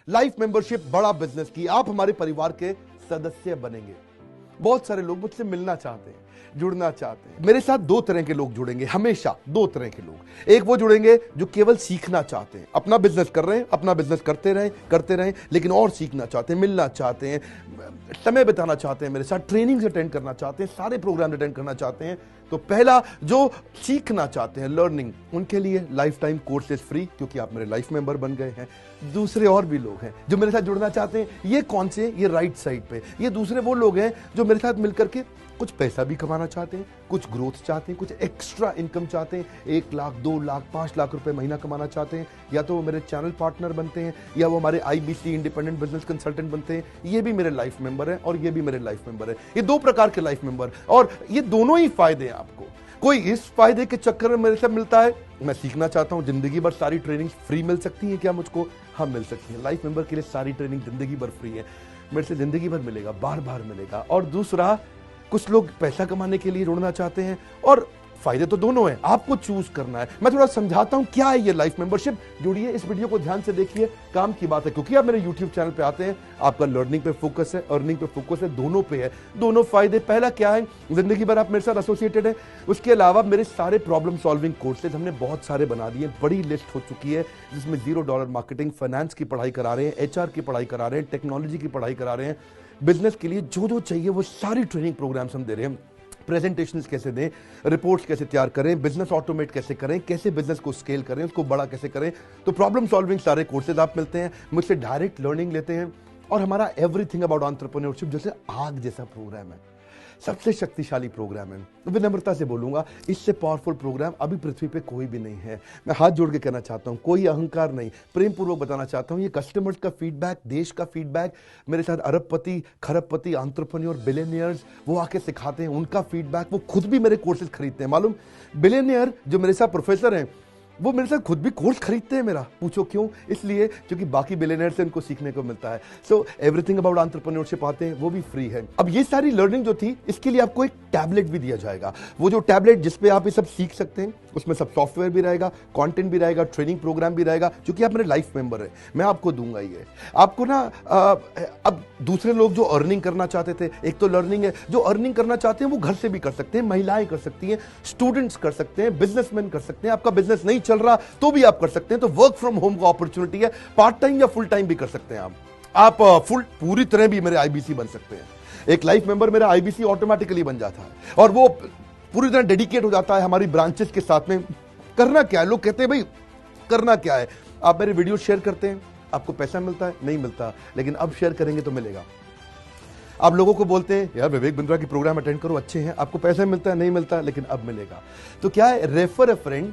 Life membership बड़ा business की, आप हमारे परिवार के सदस्य बनेंगे। बहुत सारे लोग मुझसे मिलना चाहते हैं, जुड़ना चाहते हैं। मेरे साथ दो तरह के लोग जुड़ेंगे, हमेशा दो तरह के लोग। एक वो जुड़ेंगे जो केवल सीखना चाहते हैं, अपना बिजनेस कर रहे हैं, अपना बिजनेस करते रहें, लेकिन और सीखना चाहते हैं, मिलना चाहते हैं, समय बिताना चाहते हैं, मेरे साथ ट्रेनिंग्स अटेंड करना चाहते हैं, सारे प्रोग्राम अटेंड करना चाहते हैं। तो पहला, जो सीखना चाहते हैं, लर्निंग, उनके लिए लाइफ टाइम कोर्सेज फ्री, क्योंकि आप मेरे लाइफ मेंबर बन गए हैं। दूसरे और भी लोग हैं जो मेरे साथ जुड़ना चाहते हैं। ये कौन से? ये राइट साइड पे, ये दूसरे वो लोग हैं जो मेरे साथ मिलकर के कुछ पैसा भी कमाना चाहते हैं, कुछ ग्रोथ चाहते हैं, कुछ एक्स्ट्रा इनकम चाहते हैं, 1 लाख, 2 लाख, 5 लाख रुपए महीना कमाना चाहते हैं। या तो वो मेरे चैनल पार्टनर बनते हैं, या वो हमारे IBC इंडिपेंडेंट बिजनेस कंसल्टेंट बनते हैं। ये भी मेरे लाइफ मेंबर हैं और ये भी मेरे लाइफ मेंबर है। ये दो प्रकार के लाइफ मेंबर, और ये दोनों ही फायदे हैं आपको। कोई इस फायदे के चक्कर में मेरे से मिलता है, मैं सीखना चाहता हूं, जिंदगी भर सारी ट्रेनिंग फ्री मिल सकती है क्या मुझको? हाँ, मिल सकती है। लाइफ मेंबर के लिए सारी ट्रेनिंग जिंदगी भर फ्री है, मेरे से जिंदगी भर मिलेगा, बार बार मिलेगा। और दूसरा, कुछ लोग पैसा कमाने के लिए जुड़ना चाहते हैं, और फायदे तो दोनों हैं, आपको चूज करना है। मैं थोड़ा समझाता हूं क्या है ये लाइफ मेंबरशिप। जुड़िए, इस वीडियो को ध्यान से देखिए, काम की बात है, क्योंकि आप मेरे YouTube चैनल पे आते हैं, आपका लर्निंग पे फोकस है, अर्निंग पे फोकस है, दोनों पे है, दोनों फायदे। पहला क्या है, जिंदगी भर आप मेरे साथ एसोसिएटेड है। उसके अलावा मेरे सारे प्रॉब्लम सॉल्विंग कोर्सेज हमने बहुत सारे बना दिए, बड़ी लिस्ट हो चुकी है, जिसमें $0 मार्केटिंग, फाइनेंस की पढ़ाई करा रहे हैं, HR की पढ़ाई करा रहे हैं, टेक्नोलॉजी की पढ़ाई करा रहे हैं। बिजनेस के लिए जो जो चाहिए वो सारी ट्रेनिंग प्रोग्राम्स हम दे रहे हैं। प्रेजेंटेशंस कैसे दें, रिपोर्ट्स कैसे तैयार करें, बिजनेस ऑटोमेट कैसे करें, कैसे बिजनेस को स्केल करें, उसको बड़ा कैसे करें। तो प्रॉब्लम सॉल्विंग सारे कोर्सेज आप मिलते हैं, मुझसे डायरेक्ट लर्निंग लेते हैं। और हमारा एवरीथिंग अबाउट एंटरप्रेन्योरशिप जैसे आग जैसा प्रोग्राम है, सबसे शक्तिशाली प्रोग्राम है। विनम्रता से बोलूंगा, इससे पावरफुल प्रोग्राम अभी पृथ्वी पे कोई भी नहीं है। मैं हाथ जोड़ के कहना चाहता हूं, कोई अहंकार नहीं, प्रेम पूर्वक बताना चाहता हूं, ये कस्टमर्स का फीडबैक, देश का फीडबैक, मेरे साथ अरबपति, खरबपति, एंटरप्रेन्योर, बिलियनियर्स, वो आके सिखाते हैं, उनका फीडबैक, वो खुद भी मेरे कोर्सेज खरीदते हैं। मालूम, बिलियनियर जो मेरे साथ प्रोफेसर हैं, वो मेरे साथ खुद भी कोर्स खरीदते हैं मेरा। पूछो क्यों? इसलिए क्योंकि बाकी बिलियनियर से उनको सीखने को मिलता है। सो एवरीथिंग अबाउट एंटरप्रेन्योरशिप आते हैं, वो भी फ्री है। अब ये सारी लर्निंग जो थी, इसके लिए आपको एक टैबलेट भी दिया जाएगा। वो जो टैबलेट जिसपे आप ये सब सीख सकते हैं, उसमें सब सॉफ्टवेयर भी रहेगा, कंटेंट भी रहेगा, ट्रेनिंग प्रोग्राम भी रहेगा, क्योंकि आप मेरे लाइफ मेंबर है, मैं आपको दूंगा ये। आपको ना अब दूसरे लोग जो अर्निंग करना चाहते थे, एक तो लर्निंग है, जो अर्निंग करना चाहते हैं वो घर से भी कर सकते हैं, महिलाएं कर सकती हैं, स्टूडेंट्स कर सकते हैं, बिजनेसमैन कर सकते हैं। आपका बिजनेस नहीं चल रहा तो भी आप कर सकते हैं, तो वर्क फ्रॉम होम का अपॉर्चुनिटी है, पार्ट टाइम या फुल टाइम भी कर सकते हैं आप फुल पूरी तरह भी मेरे IBC बन सकते हैं। एक लाइफ मेंबर मेरा IBC ऑटोमेटिकली बन जाता है, और वो पूरी तरह डेडिकेट हो जाता है हमारी ब्रांचेस के साथ में। करना क्या है, लोग कहते हैं भाई करना क्या है, आप मेरे वीडियो शेयर करते हैं, आपको पैसा मिलता है? नहीं मिलता, लेकिन अब शेयर करेंगे तो मिलेगा। आप लोगों को बोलते हैं यार विवेक बिंद्रा की प्रोग्राम अटेंड करो, अच्छे हैं, आपको पैसा मिलता है? नहीं मिलता, लेकिन अब मिलेगा। तो क्या है, refer a friend,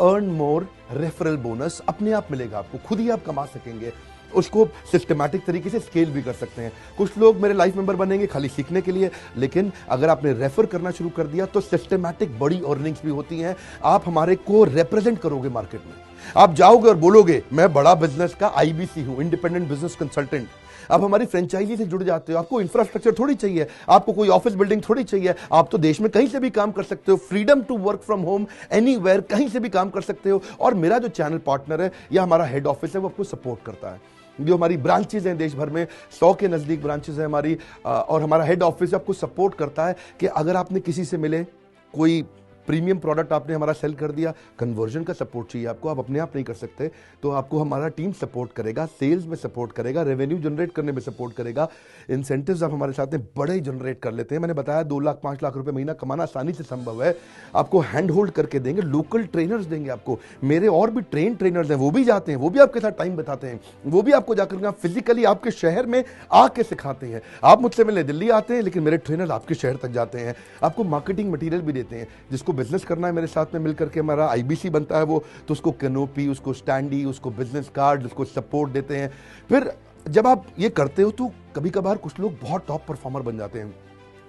earn more, referral bonus अपने आप मिलेगा आपको, खुद ही आप कमा सकेंगे, उसको सिस्टमैटिक तरीके से स्केल भी कर सकते हैं। कुछ लोग मेरे लाइफ मेंबर बनेंगे खाली सीखने के लिए, लेकिन अगर आपने रेफर करना शुरू कर दिया तो सिस्टमैटिक बड़ी अर्निंग्स भी होती हैं। आप हमारे को रिप्रेजेंट करोगे मार्केट में, आप जाओगे और बोलोगे मैं बड़ा बिजनेस का IBC हूं, इंडिपेंडेंट बिजनेस कंसल्टेंट। आप हमारी फ्रेंचाइजी से जुड़ जाते हो, आपको इंफ्रास्ट्रक्चर थोड़ी चाहिए, आपको कोई ऑफिस बिल्डिंग थोड़ी चाहिए, आप तो देश में कहीं से भी काम कर सकते हो, freedom to work from home, anywhere, कहीं से भी काम कर सकते हो। और मेरा जो चैनल पार्टनर है या हमारा हेड ऑफिस है, वो आपको सपोर्ट करता है। जो हमारी ब्रांचेज हैं देश भर में, 100 के नजदीक ब्रांचेज हैं हमारी, और हमारा हेड ऑफिस आपको सपोर्ट करता है कि अगर आपने किसी से मिले, कोई प्रीमियम प्रोडक्ट आपने हमारा सेल कर दिया, कन्वर्जन का सपोर्ट चाहिए आपको, आप अपने आप नहीं कर सकते, तो आपको हमारा टीम सपोर्ट करेगा, सेल्स में सपोर्ट करेगा, रेवेन्यू जनरेट करने में सपोर्ट करेगा, इंसेंटिव्स आप हमारे साथ में बड़े जनरेट कर लेते हैं। मैंने बताया 2 लाख 5 लाख रुपए महीना कमाना आसानी से संभव है। आपको हैंड होल्ड करके देंगे, लोकल ट्रेनर्स देंगे आपको, मेरे और भी ट्रेनर्स हैं, वो भी जाते हैं, वो भी आपके साथ टाइम बताते हैं, वो भी आपको जाकर फिजिकली आपके शहर में आके सिखाते हैं। आप मुझसे मिलने दिल्ली आते हैं, लेकिन मेरे ट्रेनर आपके शहर तक जाते हैं, आपको मार्केटिंग मटेरियल भी देते हैं। जिसको बिजनेस करना है मेरे साथ में मिलकर के, हमारा IBC बनता है वो, तो उसको कैनोपी, उसको स्टैंडी, उसको बिजनेस कार्ड, उसको सपोर्ट देते हैं। फिर जब आप ये करते हो तो कभी कभार कुछ लोग बहुत टॉप परफॉर्मर बन जाते हैं,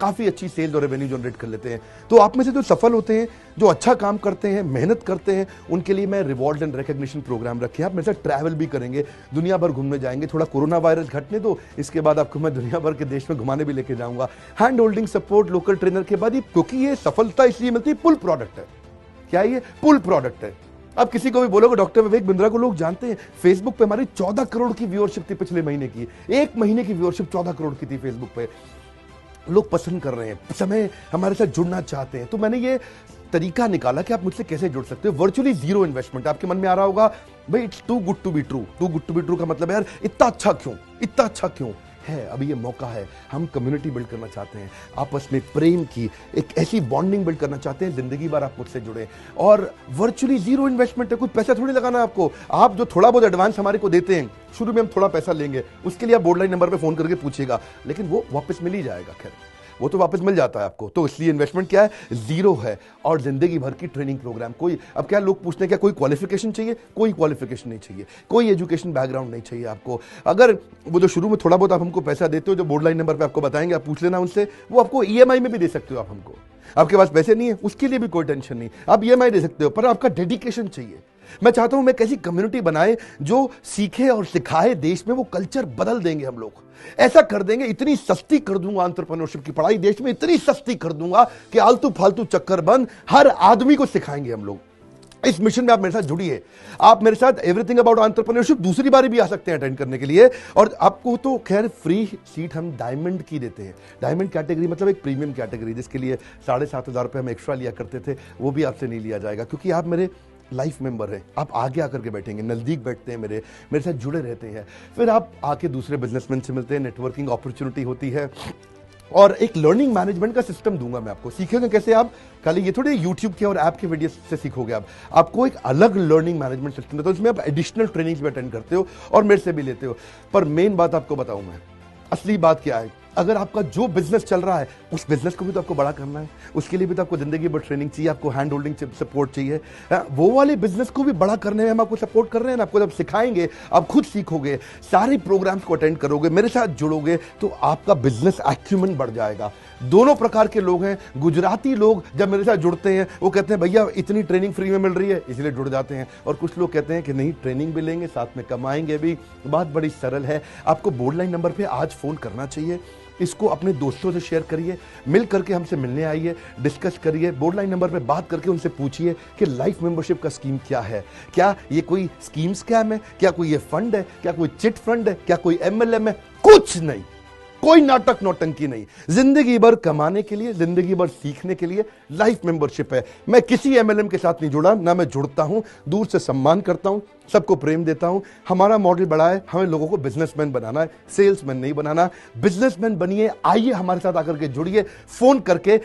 काफी अच्छी सेल्स और रेवेन्यू जनरेट कर लेते हैं। तो आप में से जो सफल होते हैं, जो अच्छा काम करते हैं, मेहनत करते हैं, उनके लिए मैं रिवॉर्ड एंड रिकॉग्निशन प्रोग्राम रखे हैं। आप मेरे साथ ट्रैवल भी करेंगे, दुनिया भर घूमने जाएंगे, थोड़ा कोरोना वायरस घटने दो, इसके बाद आपको मैं दुनिया भर के देश में घुमाने भी लेके जाऊंगा। Hand holding support local trainer के बाद, क्योंकि ये सफलता इसलिए मिलती है, पुल प्रोडक्ट है। क्या ये पुल प्रोडक्ट है? अब किसी को भी बोलोगे डॉक्टर विवेक बिंद्रा को लोग जानते हैं, फेसबुक पे हमारी 14 करोड़ की व्यूअरशिप थी पिछले महीने की, एक महीने की व्यूअरशिप 14 करोड़ की थी फेसबुक पे। लोग पसंद कर रहे हैं, समय हमारे साथ जुड़ना चाहते हैं। तो मैंने ये तरीका निकाला कि आप मुझसे कैसे जुड़ सकते हो। Virtually zero investment. आपके मन में आ रहा होगा भाई it's too good to be true. Too good to be true का मतलब यार इतना अच्छा क्यों, इतना अच्छा क्यों है। अभी ये मौका है, हम कम्युनिटी बिल्ड करना चाहते हैं, आपस में प्रेम की एक ऐसी बॉन्डिंग बिल्ड करना चाहते हैं, जिंदगी भर आप मुझसे जुड़े। और वर्चुअली जीरो इन्वेस्टमेंट है, कुछ पैसा थोड़ी लगाना है आपको। आप जो थोड़ा बहुत एडवांस हमारे को देते हैं, शुरू में हम थोड़ा पैसा लेंगे, उसके लिए आप बोर्ड लाइन नंबर पे फोन करके पूछिएगा, लेकिन वो वापस मिल ही जाएगा। खैर वो तो वापस मिल जाता है आपको। तो इसलिए इन्वेस्टमेंट क्या है, जीरो है। और जिंदगी भर की ट्रेनिंग प्रोग्राम। कोई अब क्या लोग पूछते हैं क्या कोई क्वालिफिकेशन चाहिए, कोई क्वालिफिकेशन नहीं चाहिए, कोई एजुकेशन बैकग्राउंड नहीं चाहिए आपको। अगर वो जो शुरू में थोड़ा बहुत आप हमको पैसा देते हो, जो बोर्ड लाइन नंबर पे आपको बताएंगे, आप पूछ लेना उनसे, वो आपको ईएमआई में भी दे सकते हो आप हमको। आपके पास पैसे नहीं है उसके लिए भी कोई टेंशन नहीं, आप ईएमआई दे सकते हो, पर आपका डेडिकेशन चाहिए। मैं चाहता हूं मैं कैसी कम्युनिटी बनाए जो सीखे और सिखाए देश में, वो कल्चर बदल देंगे हम लोग। ऐसा कर देंगे, इतनी सस्ती कर दूंगा एंटरप्रेन्योरशिप की पढ़ाई देश में, इतनी सस्ती कर दूंगा कि आलतू फालतू चक्कर बंद, हर आदमी को सिखाएंगे हम लोग। इस मिशन में आप मेरे साथ जुड़िए। आप मेरे साथ एवरीथिंग अबाउट एंटरप्रेन्योरशिप दूसरी बारी भी आ सकते हैं अटेंड करने के लिए। और आपको तो खैर फ्री सीट हम डायमंड की देते हैं। डायमंड कैटेगरी मतलब एक प्रीमियम कैटेगरी, जिसके लिए 7,500 रुपये हम एक्स्ट्रा लिया करते थे, वो भी आपसे नहीं लिया जाएगा, क्योंकि आप मेरे लाइफ मेंबर है। आप आगे आकर के बैठेंगे, नज़दीक बैठते हैं, मेरे साथ जुड़े रहते हैं। फिर आप आके दूसरे बिजनेसमैन से मिलते हैं, नेटवर्किंग अपॉर्चुनिटी होती है। और एक लर्निंग मैनेजमेंट का सिस्टम दूंगा मैं आपको। सीखेंगे कैसे आप, खाली ये थोड़ी यूट्यूब के और ऐप के वीडियो से सीखोगे आप। आपको एक अलग लर्निंग मैनेजमेंट सिस्टम है, तो इसमें आप एडिशनल ट्रेनिंग्स भी अटेंड करते हो और मेरे से भी लेते हो। पर मेन बात आपको बताऊं मैं, असली बात क्या है, अगर आपका जो बिजनेस चल रहा है उस बिजनेस को भी तो आपको बड़ा करना है, उसके लिए भी तो आपको जिंदगी भर ट्रेनिंग चाहिए, आपको हैंड होल्डिंग सपोर्ट चाहिए। वो वाले बिजनेस को भी बड़ा करने में हम आपको सपोर्ट कर रहे हैं। आपको जब सिखाएंगे, आप खुद सीखोगे, सारे प्रोग्राम्स को अटेंड करोगे, मेरे साथ जुड़ोगे, तो आपका बिजनेस एक्यूमेंट बढ़ जाएगा। दोनों प्रकार के लोग हैं। गुजराती लोग जब मेरे साथ जुड़ते हैं वो कहते हैं भैया इतनी ट्रेनिंग फ्री में मिल रही है, इसलिए जुड़ जाते हैं। और कुछ लोग कहते हैं कि नहीं, ट्रेनिंग भी लेंगे, साथ में कमाएंगे भी। बात बड़ी सरल है। आपको बोर्ड लाइन नंबर पे आज फोन करना चाहिए, इसको अपने दोस्तों से शेयर करिए, मिल करके हमसे मिलने आइए, डिस्कस करिए, बोर्ड लाइन नंबर पे बात करके उनसे पूछिए कि लाइफ मेंबरशिप का स्कीम क्या है। क्या ये कोई स्कीम स्कैम है, क्या कोई ये फंड है, क्या कोई चिट फंड है, क्या कोई एमएलएम है? कुछ नहीं, कोई नाटक नौटंकी नहीं। जिंदगी भर कमाने के लिए, जिंदगी भर सीखने के लिए लाइफ मेंबरशिप है। मैं किसी एमएलएम के साथ नहीं जुड़ा, ना मैं जुड़ता हूं। दूर से सम्मान करता हूं, सबको प्रेम देता हूं। हमारा मॉडल बड़ा है, हमें लोगों को बिजनेसमैन बनाना है, सेल्समैन नहीं बनाना। बिजनेसमैन बनिए, आइए हमारे साथ आकर के जुड़िए, फोन करके